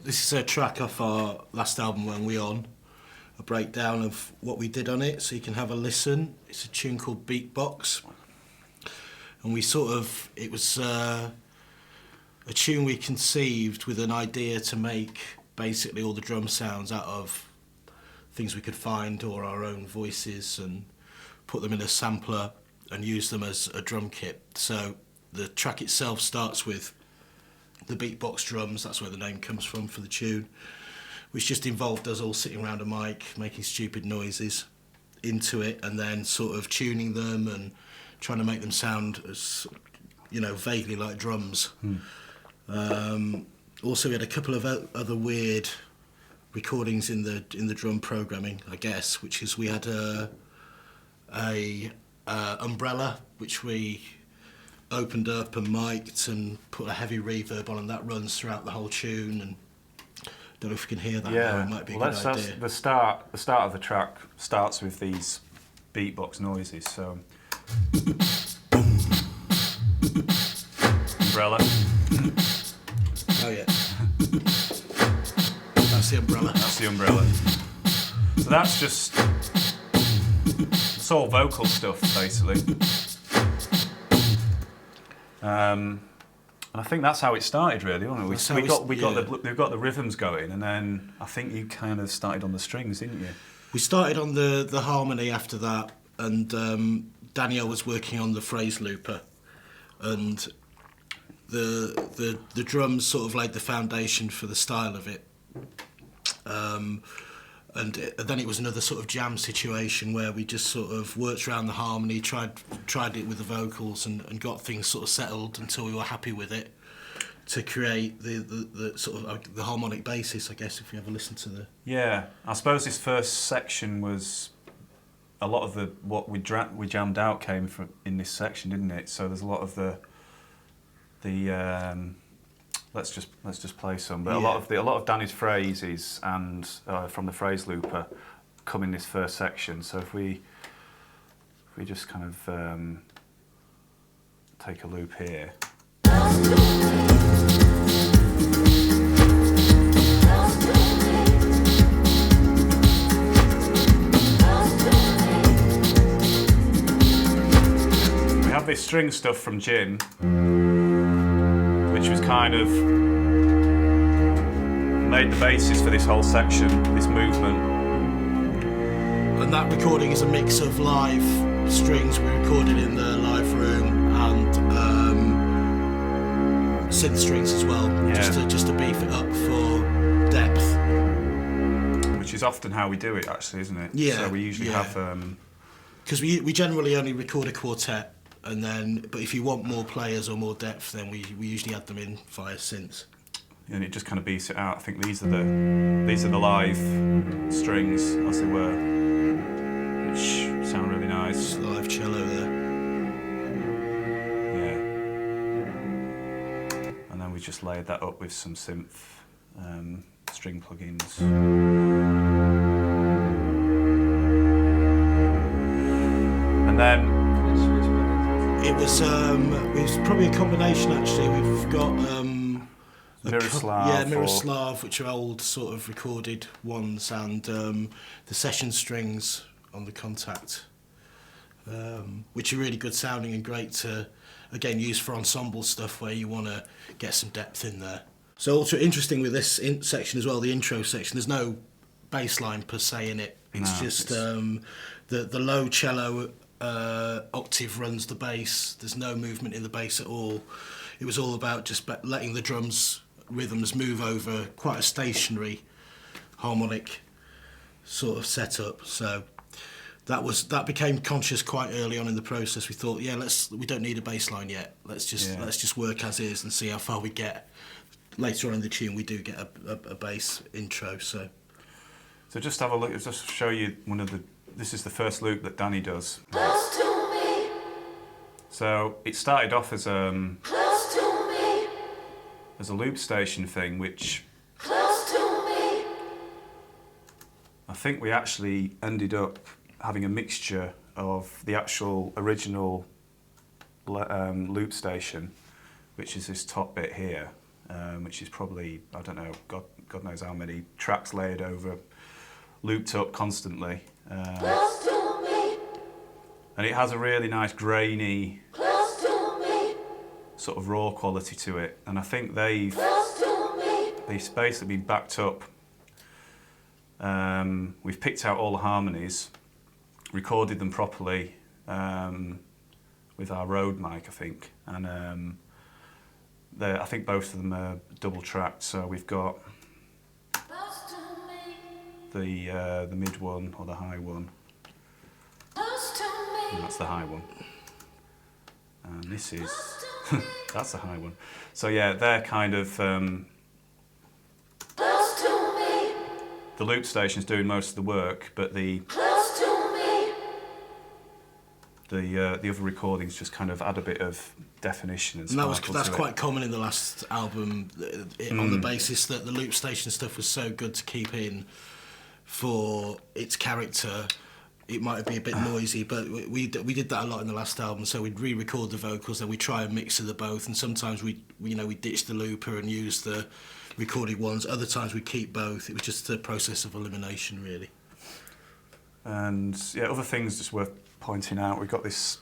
This is a track off our last album, When We On, a breakdown of what we did on it, so you can have a listen. It's a tune called Beatbox, and it was a tune we conceived with an idea to make basically all the drum sounds out of things we could find or our own voices and put them in a sampler and use them as a drum kit. So the track itself starts with the beatbox drums, that's where the name comes from for the tune, which just involved us all sitting around a mic, making stupid noises into it, and then sort of tuning them and trying to make them sound as, vaguely like drums. Also, we had a couple of other weird recordings in the drum programming, I guess, which is we had a umbrella which we opened up and mic'd and put a heavy reverb on, and that runs throughout the whole tune. And don't know if you can hear that. Yeah, now. It might be a good idea. The start of the track starts with these beatbox noises. So umbrella. Oh yeah. That's the umbrella. That's the umbrella. So that's just, it's all vocal stuff basically. And I think that's how it started, really, wasn't it? We've got the rhythms going, and then I think you kind of started on the strings, didn't you? We started on the harmony after that, and Daniel was working on the phrase looper, and the drums sort of laid the foundation for the style of it. And then it was another sort of jam situation where we just sort of worked around the harmony, tried it with the vocals, and got things sort of settled until we were happy with it to create the sort of the harmonic basis, I guess, if you ever listen to the... Yeah, I suppose this first section was a lot of what we jammed out came from in this section, didn't it? So there's a lot of the let's just play some. But a lot of Danny's phrases and from the phrase looper come in this first section. So if we just kind of take a loop here. We have this string stuff from Jim, which was kind of made the basis for this whole section, this movement. And that recording is a mix of live strings we recorded in the live room and synth strings as well, just to beef it up for depth. Which is often how we do it, actually, isn't it? Yeah. So we usually have... Because we generally only record a quartet, but if you want more players or more depth, then we usually add them in via synths. And it just kind of beats it out. I think these are the live strings as they were, which sound really nice. It's a live cello there. Yeah. And then we just layered that up with some synth string plugins. And then it was probably a combination, actually. We've got Miroslav, which are old sort of recorded ones, and the session strings on the Contact, which are really good sounding and great to, again, use for ensemble stuff where you want to get some depth in there. So also interesting with this section as well, the intro section, there's no bass line per se in it. It's the low cello octave runs the bass. There's no movement in the bass at all. It was all about just letting the drums rhythms move over quite a stationary harmonic sort of setup. So that became conscious quite early on in the process. We thought, we don't need a bass line yet. Let's just work as is and see how far we get. Later on in the tune, we do get a bass intro. So just have a look. Just show you this is the first loop that Danny does. Close to me. So it started off as Close to me. As a loop station thing, which Close to me. I think we actually ended up having a mixture of the actual original loop station, which is this top bit here, which is probably, I don't know, God, God knows how many tracks layered over, looped up constantly. Close to me, And it has a really nice grainy close to me, sort of raw quality to it. And I think they've close to me, basically been backed up. We've picked out all the harmonies, recorded them properly with our Rode mic, I think. And I think both of them are double tracked. So we've got close to me, the mid one or the high one. close to And me, that's the high one. And this is, close to me, that's the high one. So yeah, they're kind of, close to me, the loop station's doing most of the work, but the close to me, other recordings just kind of add a bit of definition and And sparkle that's to quite it. common in the last album, on the basis that the loop station stuff was so good to keep in for its character. It might be a bit noisy, but we did that a lot in the last album. So we'd re-record the vocals, then we try and mix of the both. And sometimes we ditch the looper and use the recorded ones. Other times we keep both. It was just a process of elimination, really. And yeah, other things just worth pointing out. We've got this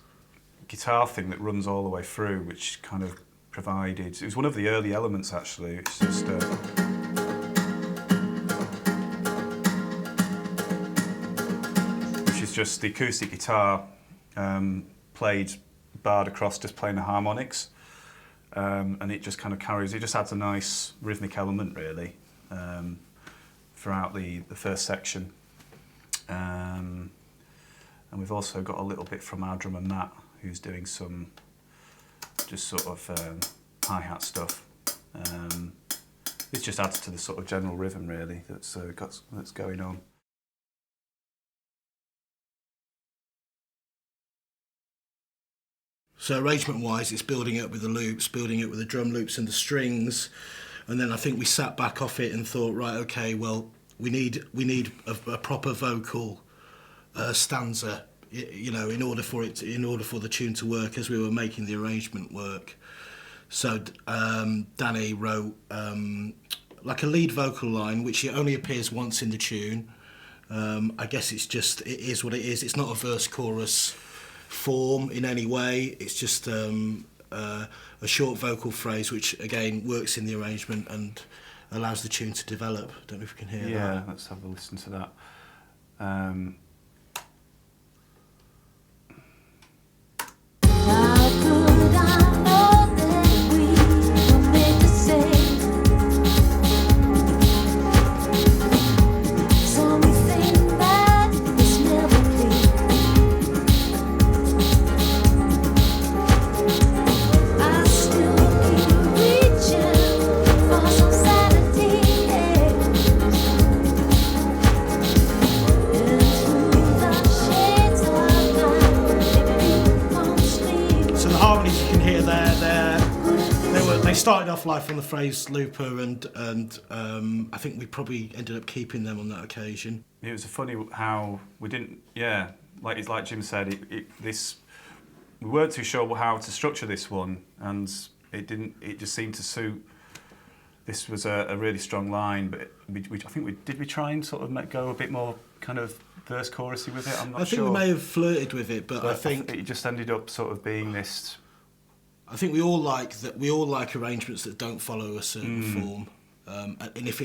guitar thing that runs all the way through, which kind of provided. It was one of the early elements actually. It's just. Which is just the acoustic guitar played barred across, just playing the harmonics, and it just kind of carries. It just adds a nice rhythmic element really throughout the first section. And we've also got a little bit from our drummer Matt, who's doing some just sort of hi-hat stuff. It just adds to the sort of general rhythm really that's going on. So arrangement-wise, it's building up with the loops, building up with the drum loops and the strings, and then I think we sat back off it and thought, right, okay, well, we need a proper vocal stanza, in order for the tune to work as we were making the arrangement work. So Danny wrote like a lead vocal line, which only appears once in the tune. I guess it is what it is. It's not a verse-chorus form in any way. It's just a short vocal phrase, which again works in the arrangement and allows the tune to develop. Don't know if you can hear that. Yeah, let's have a listen to that. How could I know that we were meant to say something that was never clear? I still keep reaching for some sanity, into the shades of night. So the harmonies you can hear they started off live on the phrase looper, and I think we probably ended up keeping them on that occasion. It was funny how we didn't. Yeah, like Jim said, we weren't too sure how to structure this one, and it didn't. It just seemed to suit. This was a really strong line, but I think we try and sort of go a bit more kind of verse chorusy with it. I'm not sure. I think we may have flirted with it, but I think it just ended up sort of being this. I think we all like arrangements that don't follow a certain form, and if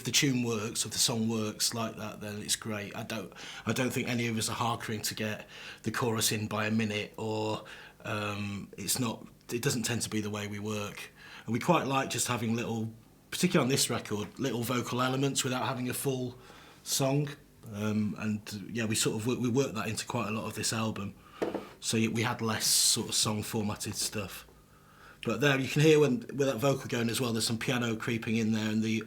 the tune works, if the song works like that, then it's great. I don't think any of us are harkering to get the chorus in by a minute, or it doesn't tend to be the way we work, and we quite like just having little, particularly on this record, little vocal elements without having a full song, and yeah, we worked that into quite a lot of this album. So we had less sort of song formatted stuff. But there you can hear with that vocal going as well, there's some piano creeping in there, and the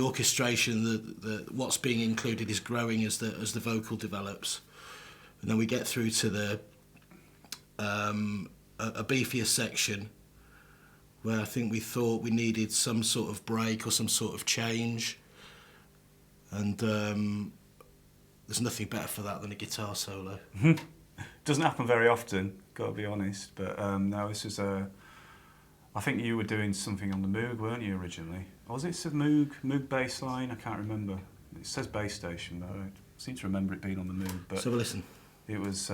orchestration, the what's being included is growing as the vocal develops. And then we get through to the a beefier section where I think we thought we needed some sort of break or some sort of change. And there's nothing better for that than a guitar solo. Doesn't happen very often, got to be honest. But no, this is I think you were doing something on the Moog, weren't you, originally? Was it a Moog bass line? I can't remember. It says bass station, but I seem to remember it being on the Moog. But So listen. it was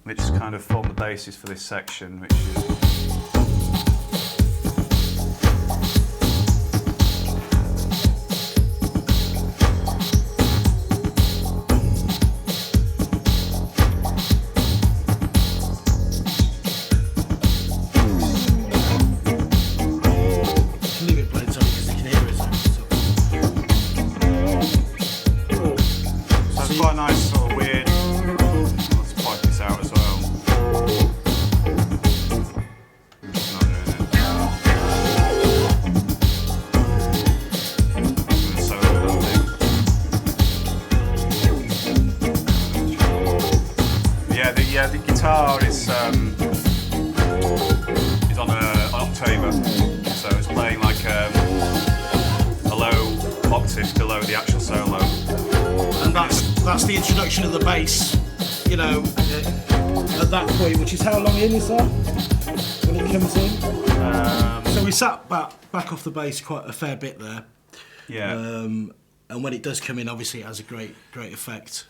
which kind of formed the basis for this section, which is. Leave it playing, sorry, because they can hear it. So it's quite a nice sort of weird. Let's pipe this out as well. It's not doing it. Doing solo with that thing. Yeah, the guitar is on an octave, so it's playing like a low octave below the actual solo. And that's the introduction of the bass, you know, at that point, which is how long in is that when it comes in? So we sat back off the bass quite a fair bit there. Yeah. And when it does come in, obviously it has a great effect.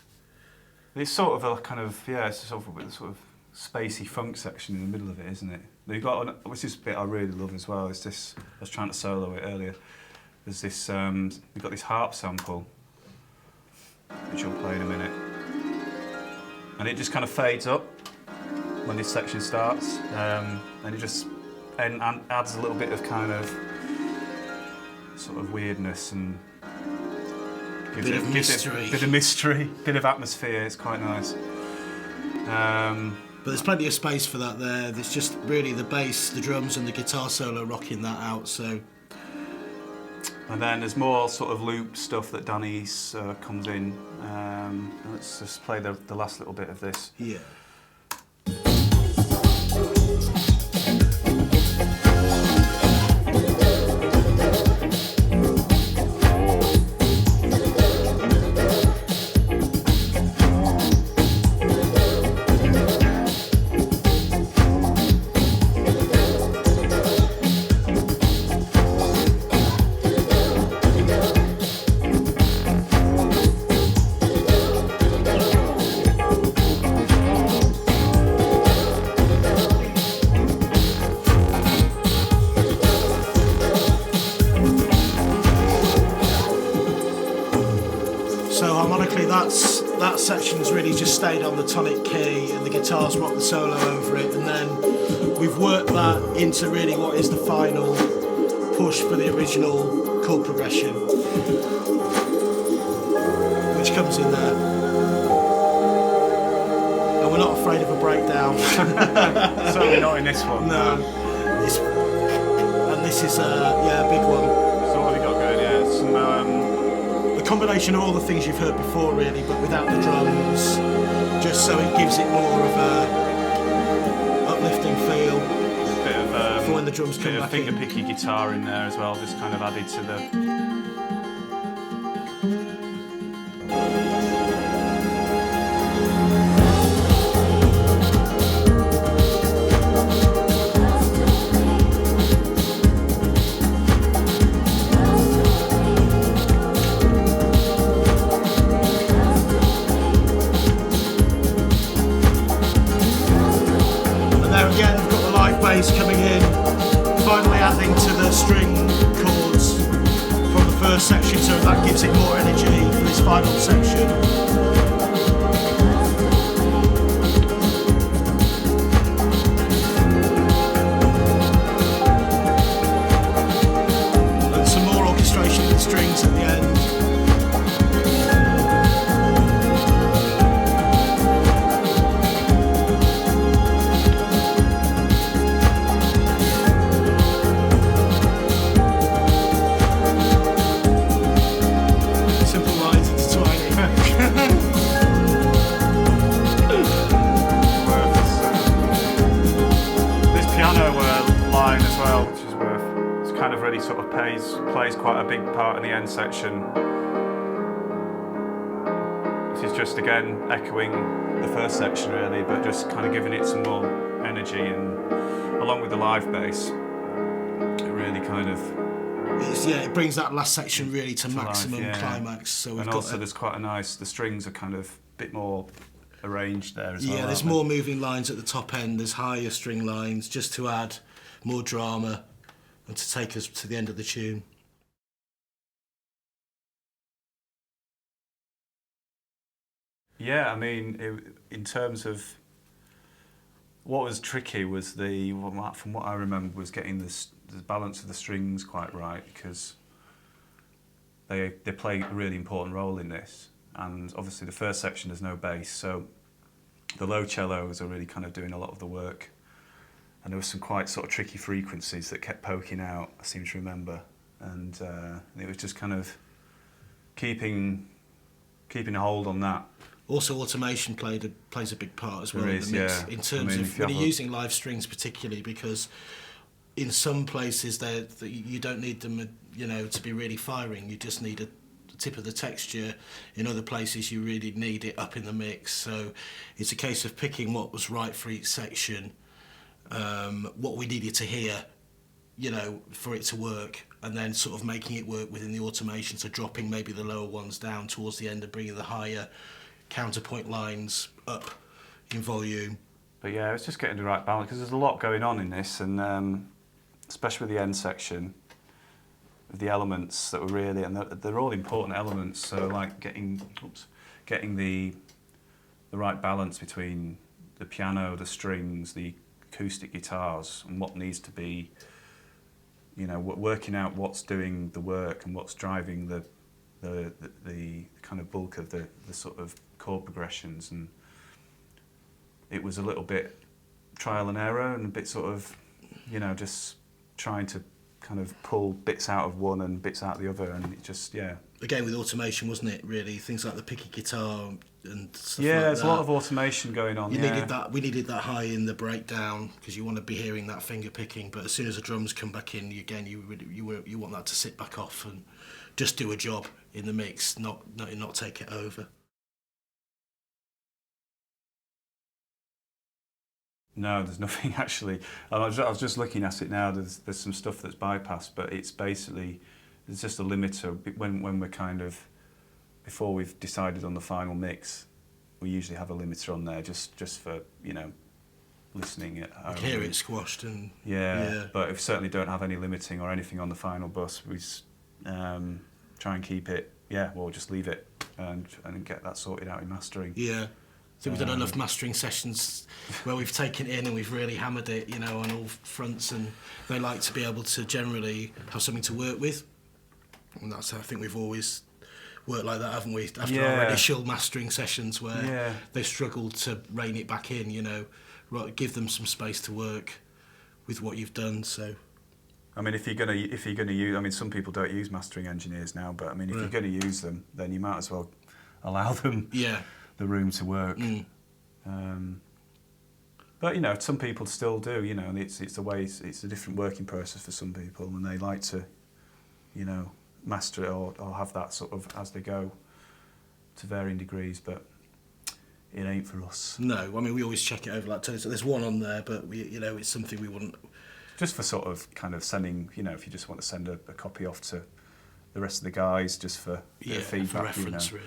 It's sort of a kind of, yeah, it's sort of spacey funk section in the middle of it, isn't it? They've got, which is a bit I really love as well, is this, I was trying to solo it earlier, there's this, we've got this harp sample, which I'll play in a minute. And it just kind of fades up when this section starts, and it just and adds a little bit of kind of sort of weirdness and gives it a bit of mystery, bit of atmosphere. It's quite nice. But there's plenty of space for that there. There's just really the bass, the drums and the guitar solo rocking that out, so. And then there's more sort of loop stuff that Danny's comes in. Let's just play the last little bit of this. Yeah. So harmonically, that section's really just stayed on the tonic key, and the guitars rock the solo over it, and then we've worked that into really what is the final push for the original chord progression, which comes in there. And we're not afraid of a breakdown. Certainly not in this one. No. And this is a big one. So what have you got going? Yeah, some. A combination of all the things you've heard before, really, but without the drums, just so it gives it more of a uplifting feel. Bit of for when the drums come back finger in. picky guitar in there as well, just kind of added to the. Bass coming in, finally adding to the string chords from the first section, so that gives it more energy for this final section. And some more orchestration in the strings at the end. Really sort of plays quite a big part in the end section. This is just again echoing the first section really, but just kind of giving it some more energy and along with the live bass, it really kind of It brings that last section really to life, maximum yeah. climax. So we've And got also there's quite a nice, the strings are kind of a bit more arranged there as well. yeah, there's aren't more moving lines at the top end. There's higher string lines just to add more drama and to take us to the end of the tune. Yeah, I mean, in terms of what was tricky was from what I remember, was getting the balance of the strings quite right, because they play a really important role in this. And obviously the first section there's no bass, so the low cellos are really kind of doing a lot of the work. And there were some quite sort of tricky frequencies that kept poking out, I seem to remember. And it was just kind of keeping a hold on that. Also, automation plays a big part as well There in is, the mix, yeah. in terms I mean, of when you're using live strings particularly, because in some places you don't need them, to be really firing. You just need a tip of the texture. In other places, you really need it up in the mix. So it's a case of picking what was right for each section, what we needed to hear, for it to work, and then sort of making it work within the automation. So dropping maybe the lower ones down towards the end and bringing the higher counterpoint lines up in volume. But yeah, it's just getting the right balance, because there's a lot going on in this, and especially with the end section, with the elements that were really, and they're all important elements. So like getting the right balance between the piano, the strings, the acoustic guitars, and what needs to be, working out what's doing the work and what's driving the kind of bulk of the sort of chord progressions. And it was a little bit trial and error, and a bit sort of, just trying to kind of pull bits out of one and bits out of the other, and it just, yeah. Again, with automation, wasn't it, really? Things like the picky guitar and stuff Yeah, like there's that. a lot of automation going on. We Yeah. needed that high in the breakdown, because you want to be hearing that finger picking. But as soon as the drums come back in, you want that to sit back off and just do a job in the mix, not take it over. No, there's nothing actually. I was just looking at it now. There's some stuff that's bypassed, but it's basically, there's just a limiter when we're kind of, before we've decided on the final mix, we usually have a limiter on there just for listening at home. Hear it squashed and yeah. But if we certainly don't have any limiting or anything on the final bus, we try and keep it. Yeah, we'll just leave it and get that sorted out in mastering. yeah. So we've done enough mastering sessions where we've taken it in and we've really hammered it, on all fronts, and they like to be able to generally have something to work with. And that's, I think we've always worked like that, haven't we? After our initial mastering sessions where they struggled to rein it back in, give them some space to work with what you've done. So, I mean, if you're gonna use, I mean, some people don't use mastering engineers now, but I mean, if you're gonna use them, then you might as well allow them the room to work. But some people still do, and it's the way, it's a different working process for some people, and they like to, master it or have that sort of as they go to varying degrees, but it ain't for us. No, I mean, we always check it over like Tony. So there's one on there, but it's something we wouldn't. Just for sort of kind of sending, if you just want to send a copy off to the rest of the guys, just for feedback, for reference, really.